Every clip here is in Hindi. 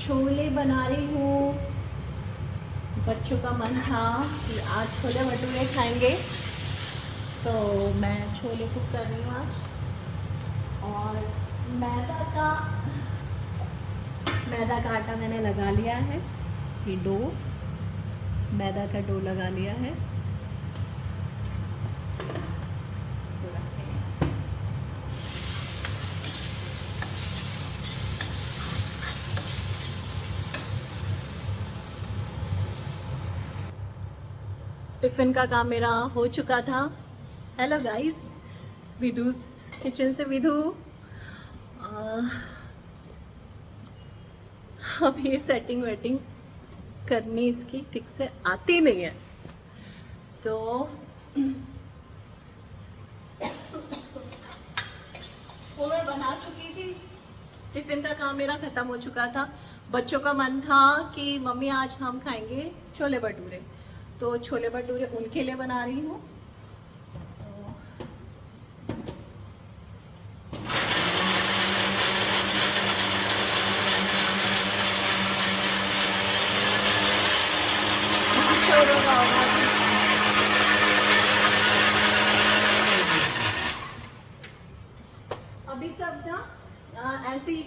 छोले बना रही हूँ। बच्चों का मन था कि आज छोले भटूरे खाएंगे, तो मैं छोले कुक कर रही हूँ आज। और मैदा का आटा मैंने लगा लिया है। ये मैदा का डो लगा लिया है। इसको रखें। टिफ़िन का काम मेरा हो चुका था। हेलो गाइस, विधु किचन से विधु। अब ये सेटिंग वेटिंग करनी इसकी ठीक से आती नहीं है, तो वो मैं बना चुकी थी। टिफ़िन का काम मेरा ख़त्म हो चुका था। बच्चों का मन था कि मम्मी आज हम खाएंगे छोले भटूरे, तो छोले भटूरे उनके लिए बना रही हूँ। अभी सब ना ऐसे ही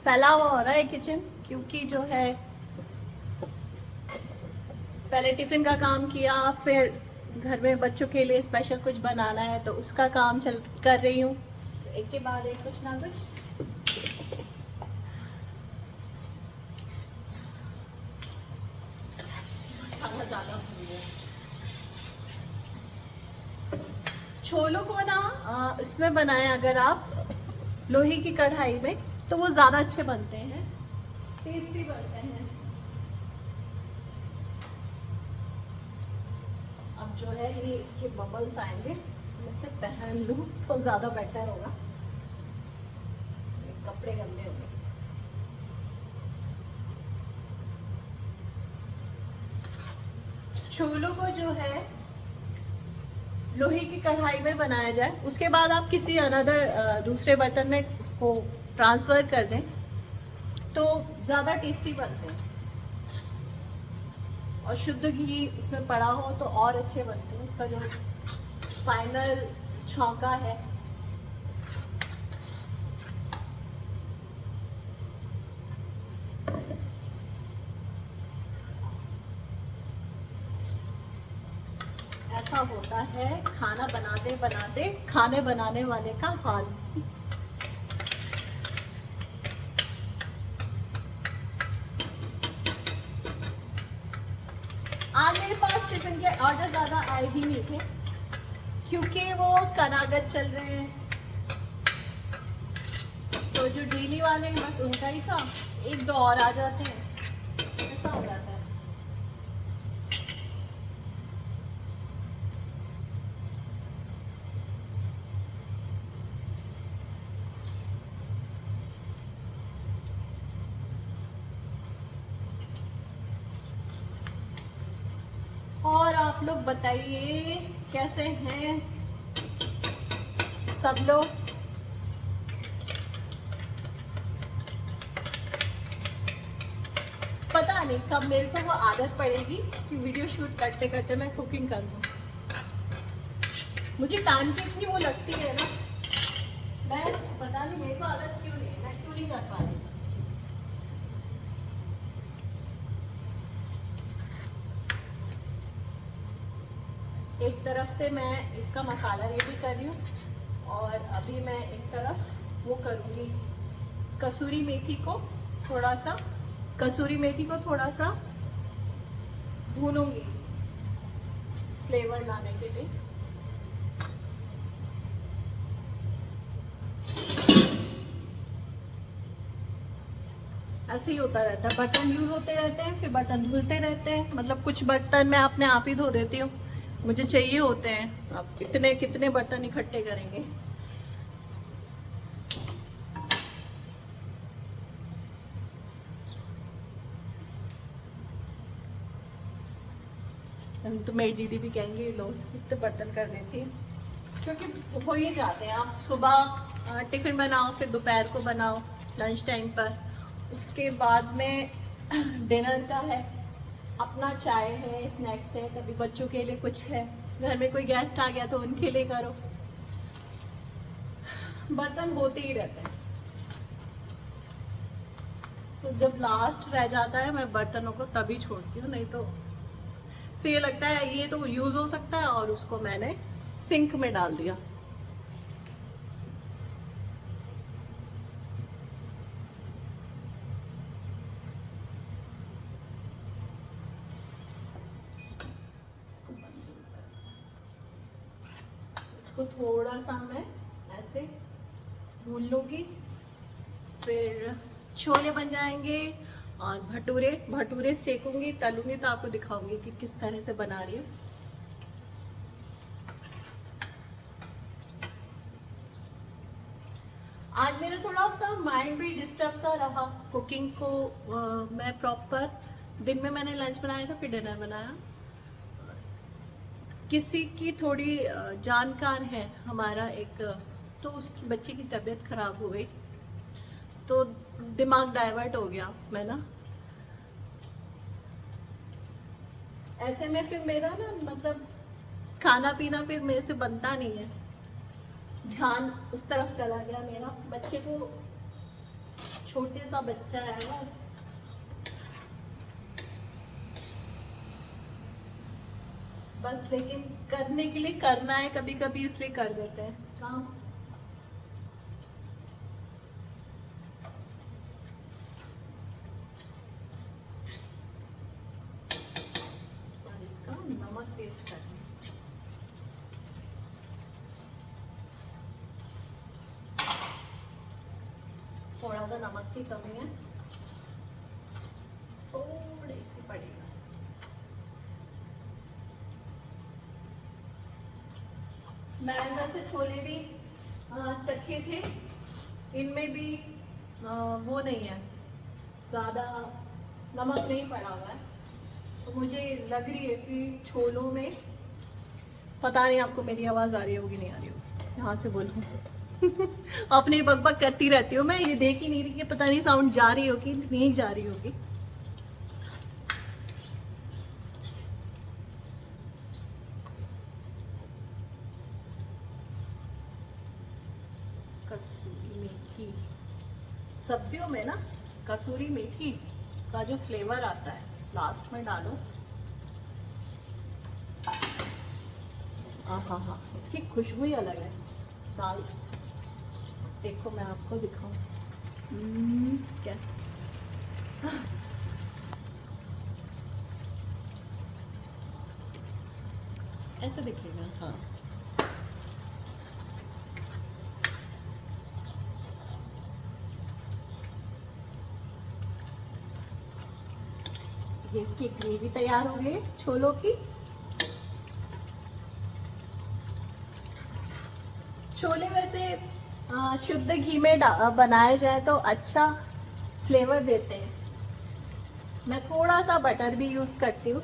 फैला हुआ हो रहा है किचन, क्योंकि जो है पहले टिफिन का काम किया, फिर घर में बच्चों के लिए स्पेशल कुछ बनाना है तो उसका काम कर रही हूँ, एक के बाद एक कुछ ना कुछ। छोलों को ना इसमें बनाए अगर आप लोहे की कढ़ाई में, तो वो ज़्यादा अच्छे बनते हैं, टेस्टी बनते हैं। अब जो है ये इसके बबल्स आएंगे, मैं इसे पहन लूँ तो ज़्यादा बेटर होगा, कपड़े गंदे होंगे। छोलों को जो है लोहे की कढ़ाई में बनाया जाए, उसके बाद आप किसी अनदर दूसरे बर्तन में उसको ट्रांसफ़र कर दें तो ज़्यादा टेस्टी बनते हैं। और शुद्ध घी उसमें पड़ा हो तो और अच्छे बनते हैं। उसका जो फाइनल छौंका है, ऐसा होता है खाना बनाते बनाते खाने बनाने वाले का हाल। आज मेरे पास टिफिन के ऑर्डर ज़्यादा आए ही नहीं थे, क्योंकि वो कनागत चल रहे हैं, तो जो डेली वाले हैं बस उनका ही था। एक दो और आ जाते हैं, ऐसा हो जाता है। और आप लोग बताइए कैसे हैं सब लोग। पता नहीं कब मेरे को वो आदत पड़ेगी कि वीडियो शूट करते करते मैं कुकिंग कर लूँ। मुझे टाइम की इतनी वो लगती है ना, मैं पता नहीं मेरे को आदत क्यों नहीं है, मैं क्यों नहीं कर पा रही। एक तरफ से मैं इसका मसाला रेडी कर रही हूँ, और अभी मैं एक तरफ वो करूँगी, कसूरी मेथी को थोड़ा सा भूनूंगी फ्लेवर लाने के लिए। ऐसे ही होता रहता है, बर्तन यूज होते रहते हैं, फिर बर्तन धुलते रहते हैं। मतलब कुछ बर्तन मैं अपने आप ही धो देती हूँ, मुझे चाहिए होते हैं। अब कितने कितने बर्तन इकट्ठे करेंगे। तो मेरी दीदी भी कहेंगे लो इतने बर्तन कर देती है, क्योंकि हो ही जाते हैं। आप सुबह टिफ़िन बनाओ, फिर दोपहर को बनाओ, लंच टाइम पर, उसके बाद में डिनर का है, अपना चाय है, स्नैक्स है, कभी बच्चों के लिए कुछ है, घर में कोई गेस्ट आ गया तो उनके लिए करो। बर्तन होते ही रहते हैं। तो जब लास्ट रह जाता है मैं बर्तनों को तभी छोड़ती हूँ, नहीं तो फिर ये लगता है ये तो यूज हो सकता है, और उसको मैंने सिंक में डाल दिया। इसको थोड़ा सा मैं ऐसे भून लूंगी, फिर छोले बन जाएंगे। और भटूरे भटूरे सेकूंगी, तलूंगी तो आपको दिखाऊंगी कि किस तरह से बना रही हूँ। आज मेरा थोड़ा सा माइंड भी डिस्टर्ब सा रहा कुकिंग को। मैं प्रॉपर दिन में मैंने लंच बनाया था, फिर डिनर बनाया। किसी की थोड़ी जानकार है हमारा एक, तो उसकी बच्चे की तबीयत खराब हो गई, तो दिमाग डाइवर्ट हो गया उसमें ना। ऐसे में फिर मेरा ना मतलब खाना पीना फिर मेरे से बनता नहीं है, ध्यान उस तरफ चला गया मेरा। बच्चे को, छोटे सा बच्चा है ना, बस लेकिन करने के लिए करना है कभी कभी, इसलिए कर देते हैं काम। और इसका नमक टेस्ट करना, थोड़ा सा नमक की कमी है, थोड़ी सी पड़ेगा। मैंने वैसे छोले भी चखे थे, इनमें भी वो नहीं है, ज़्यादा नमक नहीं पड़ा हुआ है। तो मुझे लग रही है कि छोलों में, पता नहीं आपको मेरी आवाज़ आ रही होगी नहीं आ रही होगी, यहाँ से बोलूँ अपनी बकबक करती रहती हूँ मैं, ये देख ही नहीं रही कि पता नहीं साउंड जा रही होगी नहीं जा रही होगी। कसूरी मेथी, सब्जियों में ना कसूरी मेथी का जो फ्लेवर आता है लास्ट में डालो, हाँ हाँ, इसकी खुशबू ही अलग है। दाल देखो, मैं आपको दिखाऊं कैसे, ऐसे दिखेगा। हाँ, ये इसकी ग्रेवी तैयार हो गई छोलों की। छोले वैसे शुद्ध घी में बनाए जाए तो अच्छा फ्लेवर देते हैं। मैं थोड़ा सा बटर भी यूज करती हूँ।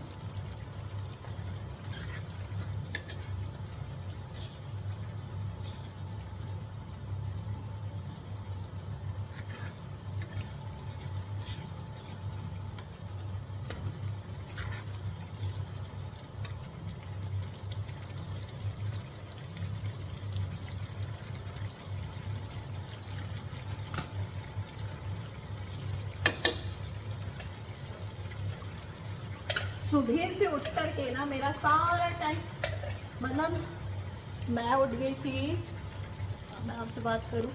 सुबह से उठ करके ना मेरा सारा टाइम, मतलब मैं उठ गई थी, मैं आपसे बात करूं,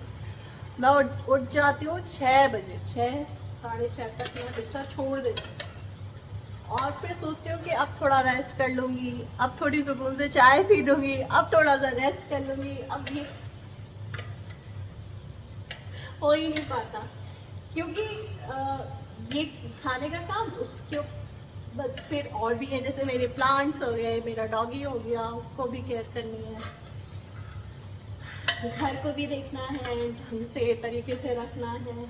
मैं उठ जाती हूँ 6 बजे, 6 साढ़े 6 तक मैं बिस्तर छोड़ देती हूँ। और फिर सोचती हूँ कि अब थोड़ा रेस्ट कर लूँगी, अब थोड़ी सुकून से चाय पी लूँगी, अब थोड़ा सा रेस्ट कर लूँगी। अब ये हो ही नहीं पाता, क्योंकि ये खाने का काम उसके बस फिर और भी है, जैसे मेरे प्लांट्स हो गए, मेरा डॉगी हो गया, उसको भी केयर करनी है, घर को भी देखना है, ढंग से तरीके से रखना है,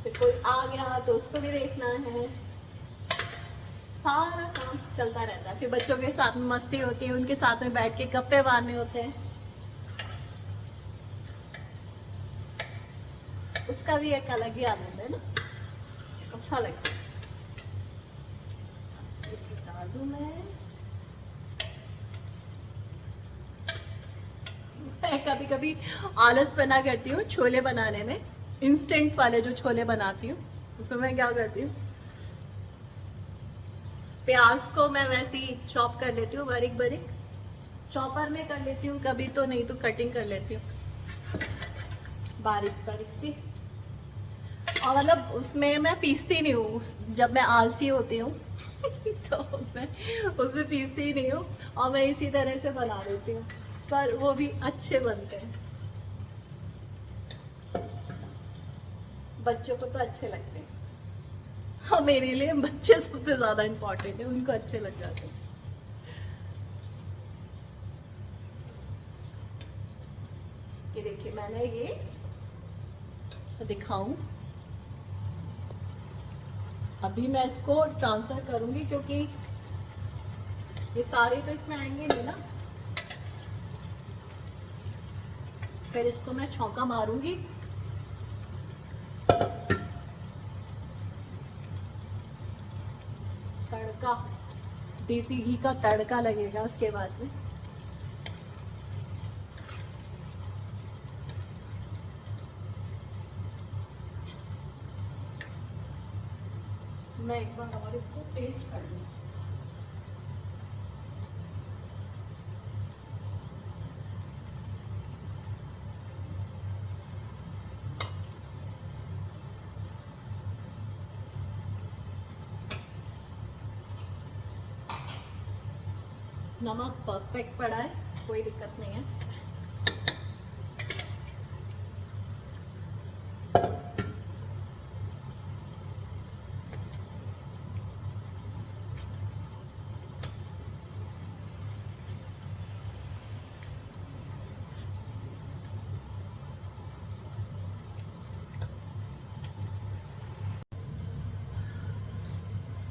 फिर कोई आ गया तो उसको भी देखना है, सारा काम चलता रहता है। फिर बच्चों के साथ में मस्ती होती है, उनके साथ में बैठ के गप्पे मारने होते हैं, उसका भी एक अलग ही आनंद है ना। अच्छा लगता है। इसे डाल दूं मैं कभी कभी आलस बना करती हूँ छोले बनाने में। इंस्टेंट वाले जो छोले बनाती हूँ उसमें मैं क्या करती हूँ, प्याज को मैं वैसे ही चॉप कर लेती हूँ, बारीक बारीक चॉपर में कर लेती हूँ कभी, तो नहीं तो कटिंग कर लेती हूँ बारीक बारीक सी। और मतलब उसमें मैं पीसती नहीं हूँ, जब मैं आलसी होती हूँ तो मैं उसमें पीसती ही नहीं हूँ और मैं इसी तरह से बना लेती हूँ, पर वो भी अच्छे बनते हैं। बच्चों को तो अच्छे लगते हैं। हाँ, मेरे लिए बच्चे सबसे ज्यादा इम्पोर्टेंट है, उनको अच्छे लग जाते हैं। ये देखिए मैंने ये दिखाऊं, अभी मैं इसको ट्रांसफर करूंगी क्योंकि ये सारे तो इसमें आएंगे नहीं ना, फिर इसको मैं छौंका मारूंगी। तड़का, देसी घी का तड़का लगेगा उसके बाद में। मैं एक बार और इसको टेस्ट कर लूँ। नमक परफेक्ट पड़ा है, कोई दिक्कत नहीं है।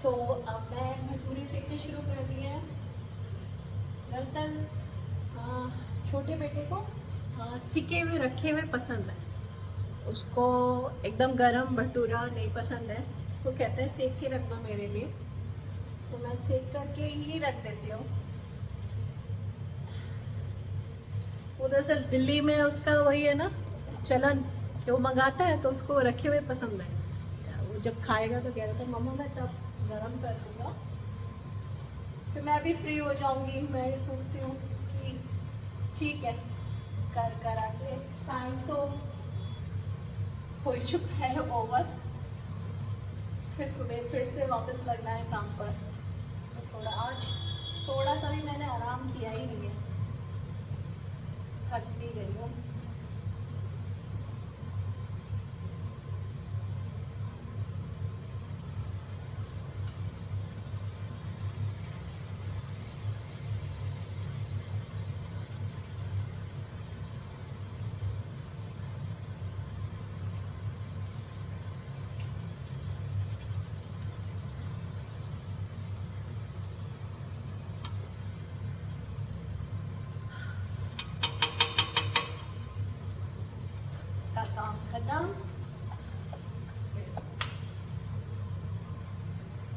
तो अब मैं भटूरे सेकने शुरू कर दिए हैं। दरअसल छोटे बेटे को सिके हुए रखे हुए पसंद है, उसको एकदम गरम भटूरा नहीं पसंद है। वो कहता है सेक के रख दो मेरे लिए, तो मैं सेक करके ही रख देती हूँ। वो दरअसल दिल्ली में उसका वही है ना चलन कि वो मंगाता है तो उसको रखे हुए पसंद है। वो जब खाएगा तो कह रहा था मम्मा मैं तब गरम कर दूँगा, फिर मैं भी फ्री हो जाऊंगी। मैं ये सोचती हूँ कि ठीक है, कर करा के टाइम तो हो चुका है ओवर, फिर सुबह फिर से वापस लगना है काम पर। तो थोड़ा आज थोड़ा सा भी मैंने आराम किया ही नहीं है, थक भी गई हूँ। का काम खत्म।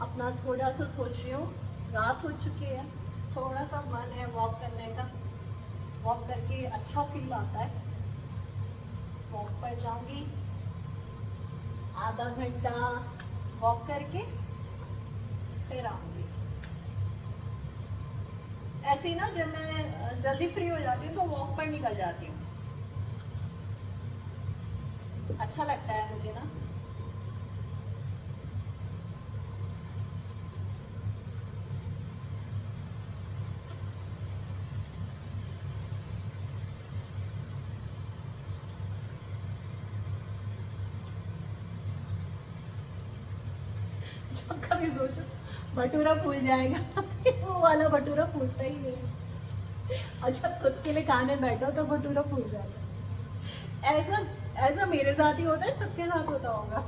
अपना थोड़ा सा सोच रही हूँ, रात हो चुकी है, थोड़ा सा मन है वॉक करने का। वॉक करके अच्छा फील आता है। वॉक पर जाऊंगी, आधा घंटा वॉक करके फिर आऊंगी। ऐसे ही ना जब मैं जल्दी फ्री हो जाती हूँ तो वॉक पर निकल जाती हूँ, अच्छा लगता है मुझे ना। जब कभी सोचो भटूरा फूल जाएगा तो वो वाला भटूरा फूलता ही नहीं। अच्छा खुद के लिए खाने बैठो तो भटूरा फूल जाएगा। ऐसा ऐसा मेरे साथ ही होता है, सबके साथ होता होगा।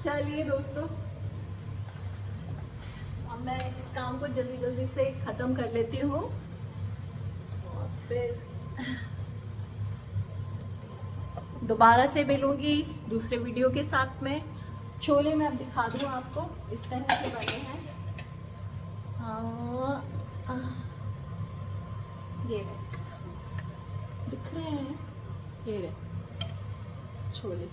चलिए दोस्तों, अब मैं इस काम को जल्दी जल्दी से ख़त्म कर लेती हूँ और फिर दोबारा से मिलूँगी दूसरे वीडियो के साथ में। छोले मैं अब दिखा दूँ आपको, इस तरह से बने हैं। ये रहे, दिख रहे हैं, ये रहे छोले।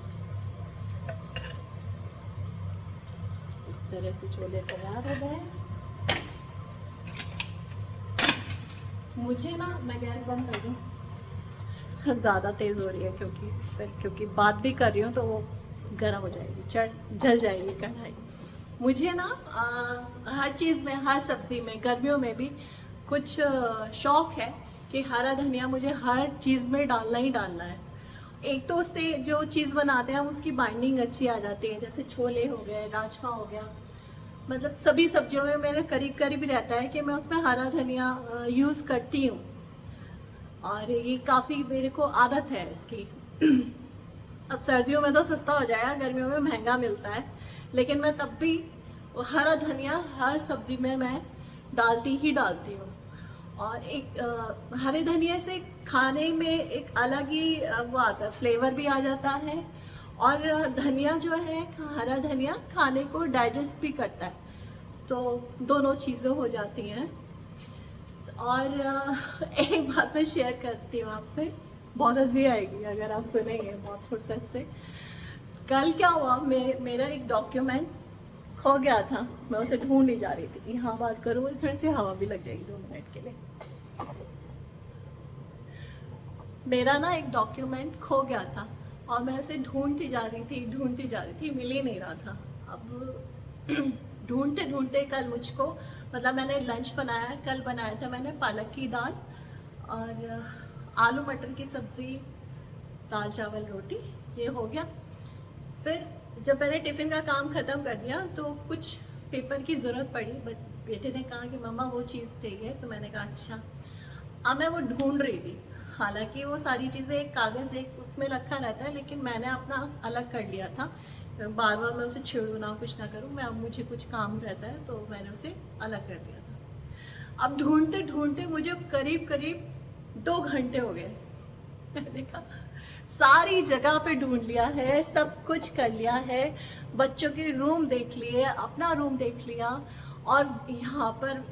इस तरह से छोले तैयार हो गए। मुझे ना, मैं गैस बंद कर दूँ, ज़्यादा तेज़ हो रही है क्योंकि बात भी कर रही हूँ तो वो गर्म हो जाएगी, जल जाएगी कढ़ाई। मुझे ना हर चीज़ में, हर सब्ज़ी में, गर्मियों में भी कुछ शौक़ है कि हरा धनिया मुझे हर चीज़ में डालना ही डालना है। एक तो उससे जो चीज़ बनाते हैं हम, उसकी बाइंडिंग अच्छी आ जाती है। जैसे छोले हो गए, राजमा हो गया, मतलब सभी सब्जियों में मेरे करीब करीब ही रहता है कि मैं उसमें हरा धनिया यूज़ करती हूँ। और ये काफ़ी मेरे को आदत है इसकी। अब सर्दियों में तो सस्ता हो जाएगा, गर्मियों में महंगा मिलता है, लेकिन मैं तब भी हरा धनिया हर सब्ज़ी में मैं डालती ही डालती हूँ। और एक हरे धनिया से खाने में एक अलग ही वो आता है, फ्लेवर भी आ जाता है। और धनिया जो है, हरा धनिया खाने को डाइजेस्ट भी करता है, तो दोनों चीज़ें हो जाती हैं। और एक बात मैं शेयर करती हूँ आपसे, बहुत हंसी आएगी अगर आप सुनेंगे, बहुत फुर्सत से। कल क्या हुआ, मेरा एक डॉक्यूमेंट खो गया था, मैं उसे ढूंढ जा रही थी। यहाँ बात करूँ, मुझे थोड़ी सी हवा भी लग जाएगी 2 मिनट के लिए। मेरा ना एक डॉक्यूमेंट खो गया था और मैं उसे ढूंढती जा रही थी, मिल ही नहीं रहा था। अब ढूंढते ढूंढते कल मुझको, मतलब मैंने लंच बनाया, कल बनाया था मैंने पालक की दाल और आलू मटर की सब्ज़ी, दाल चावल रोटी, ये हो गया। फिर जब मैंने टिफ़िन का काम ख़त्म कर दिया तो कुछ पेपर की ज़रूरत पड़ी, बेटे ने कहा कि मम्मा वो चीज़ चाहिए, तो मैंने कहा अच्छा। अब मैं वो ढूंढ रही थी, हालांकि वो सारी चीज़ें एक कागज़ एक उसमें रखा रहता है, लेकिन मैंने अपना अलग कर लिया था। बार बार मैं उसे छेड़ूँ ना, कुछ ना करूँ, मैं, अब मुझे कुछ काम रहता है तो मैंने उसे अलग कर दिया था। अब ढूंढते ढूंढते मुझे करीब करीब 2 घंटे हो गए। मैंने कहा सारी जगह पे ढूंढ लिया है, सब कुछ कर लिया है, बच्चों के रूम देख लिए, अपना रूम देख लिया, और यहाँ पर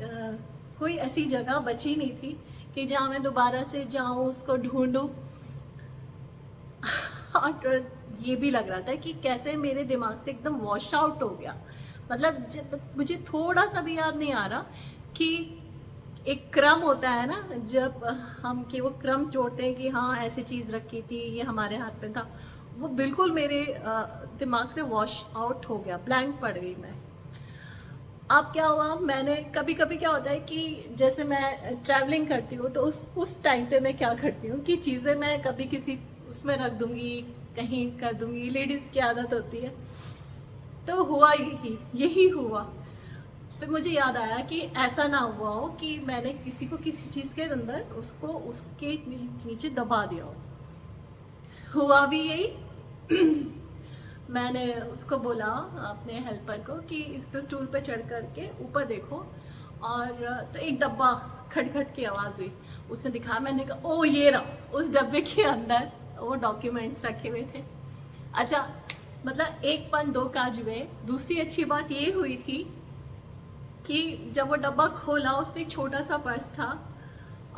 कोई ऐसी जगह बची नहीं थी कि जहाँ मैं दोबारा से जाऊँ, उसको ढूंढूं। और ये भी लग रहा था कि कैसे मेरे दिमाग से एकदम वॉश आउट हो गया। मतलब मुझे थोड़ा सा भी याद नहीं आ रहा कि एक क्रम होता है ना, जब हम कि वो क्रम जोड़ते हैं कि हाँ ऐसी चीज़ रखी थी, ये हमारे हाथ में था, वो बिल्कुल मेरे दिमाग से वॉश आउट हो गया, ब्लैंक पड़ गई मैं। अब क्या हुआ, मैंने कभी कभी क्या होता है कि जैसे मैं ट्रैवलिंग करती हूँ तो उस टाइम पे मैं क्या करती हूँ कि चीज़ें मैं कभी किसी उसमें रख दूँगी, कहीं कर दूँगी, लेडीज़ की आदत होती है। तो हुआ यही हुआ। फिर मुझे याद आया कि ऐसा ना हुआ हो कि मैंने किसी को किसी चीज़ के अंदर उसको उसके नीचे दबा दिया हो। हुआ भी यही। मैंने उसको बोला अपने हेल्पर को कि इस पे स्टूल पे चढ़ करके ऊपर देखो, और तो एक डब्बा खटखट की आवाज़ हुई, उसने दिखाया, मैंने कहा ओ ये रहा, उस डब्बे के अंदर वो डॉक्यूमेंट्स रखे हुए थे। अच्छा, मतलब एक पन दो काज हुए। दूसरी अच्छी बात ये हुई थी कि जब वो डब्बा खोला, उसमें एक छोटा सा पर्स था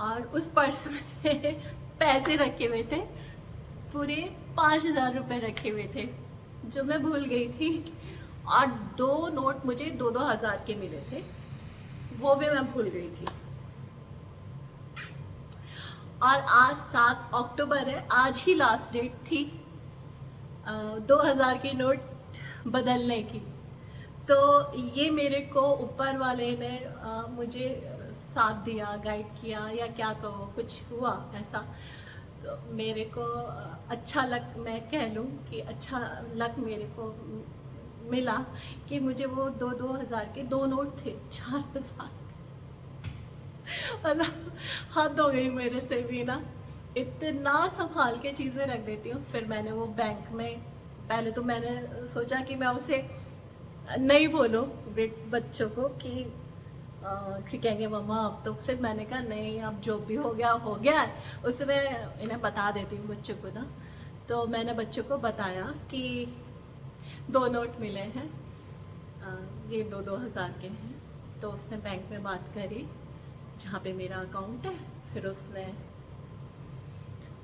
और उस पर्स में पैसे रखे हुए थे, पूरे 5,000 रुपये रखे हुए थे, जो मैं भूल गई थी। और 2 नोट मुझे 2-2 हज़ार के मिले थे, वो भी मैं भूल गई थी। और आज 7 अक्टूबर है, आज ही लास्ट डेट थी 2,000 की नोट बदलने की। तो ये मेरे को ऊपर वाले ने मुझे साथ दिया, गाइड किया, या क्या कहो, कुछ हुआ ऐसा। तो मेरे को अच्छा लक, मैं कह लूँ कि अच्छा लक मेरे को मिला कि मुझे वो 2-2 हज़ार के 2 नोट थे, 4,000। मतलब हद हो गई मेरे से भी ना, इतना संभाल के चीज़ें रख देती हूँ। फिर मैंने वो बैंक में, पहले तो मैंने सोचा कि मैं उसे नहीं बोलो बच्चों को कि कहेंगे मम्मा अब तो, फिर मैंने कहा नहीं, अब जो भी हो गया हो गया, उससे मैं इन्हें बता देती हूँ बच्चों को ना। तो मैंने बच्चों को बताया कि 2 नोट मिले हैं, ये 2-2 हज़ार के हैं। तो उसने बैंक में बात करी जहाँ पे मेरा अकाउंट है, फिर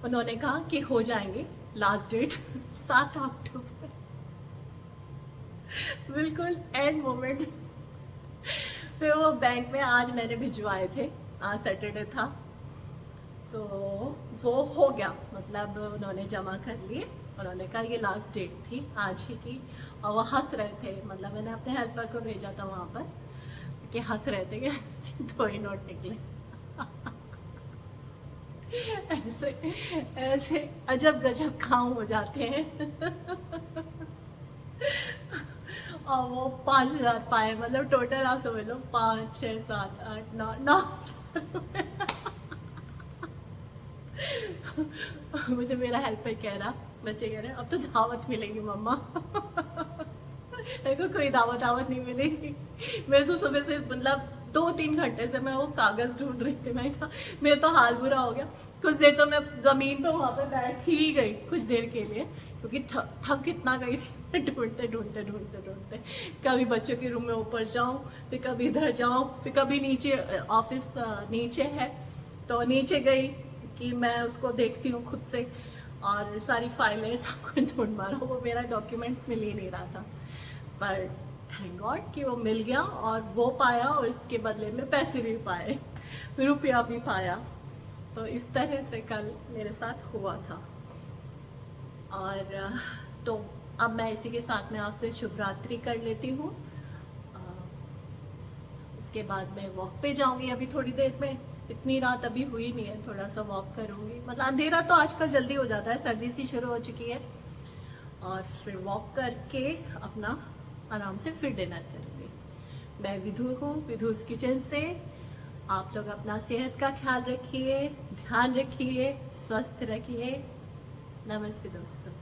उन्होंने कहा कि हो जाएंगे, लास्ट डेट 7 अक्टूबर। बिल्कुल एंड मोमेंट। फिर वो बैंक में आज मैंने भिजवाए थे, आज सैटरडे था, तो वो हो गया, मतलब उन्होंने जमा कर लिए। उन्होंने कहा ये लास्ट डेट थी आज ही की, और वो हंस रहे थे, मतलब मैंने अपने हेल्पर को भेजा था वहाँ पर कि हंस रहे थे कि 2 ही नोट निकले। ऐसे ऐसे अजब गजब काम हो जाते हैं। और वो 5,000 पाए, मतलब टोटल आप समझ लो 5, 6, 7, 8, 9 मुझे मेरा हेल्पर कह रहा, बच्चे कह रहे अब तो दावत मिलेगी मम्मा। मेरे को कोई दावत नहीं मिलेगी। मैं तो सुबह से मतलब 2-3 घंटे से मैं वो कागज़ ढूंढ रही थी। मैं कहा मेरा तो हाल बुरा हो गया। कुछ देर तो मैं ज़मीन पे वहाँ पे बैठ ही गई कुछ देर के लिए, क्योंकि थक इतना गई थी ढूंढते। कभी बच्चों के रूम में ऊपर जाऊँ, फिर कभी इधर जाऊँ, फिर कभी नीचे, ऑफिस नीचे है तो नीचे गई कि मैं उसको देखती हूँ खुद से, और सारी फाइलें सब कुछ ढूंढ मारा, वो मेरा डॉक्यूमेंट्स मिल ही नहीं रहा था। पर थैंक गॉड कि वो मिल गया, और वो पाया, और इसके बदले में पैसे भी पाए, रुपया भी पाया। तो इस तरह से कल मेरे साथ हुआ था। और तो अब मैं इसी के साथ में आपसे शुभ रात्रि कर लेती हूँ। उसके बाद मैं वॉक पे जाऊँगी अभी थोड़ी देर में। इतनी रात अभी हुई नहीं है, थोड़ा सा वॉक करूँगी, मतलब अंधेरा तो आजकल जल्दी हो जाता है, सर्दी सी शुरू हो चुकी है। और फिर वॉक करके अपना आराम से फिर डिनर करूँगी। मैं विधु हूँ, विधुस किचन से। आप लोग अपना सेहत का ख्याल रखिए, ध्यान रखिए, स्वस्थ रखिए। नमस्ते दोस्तों।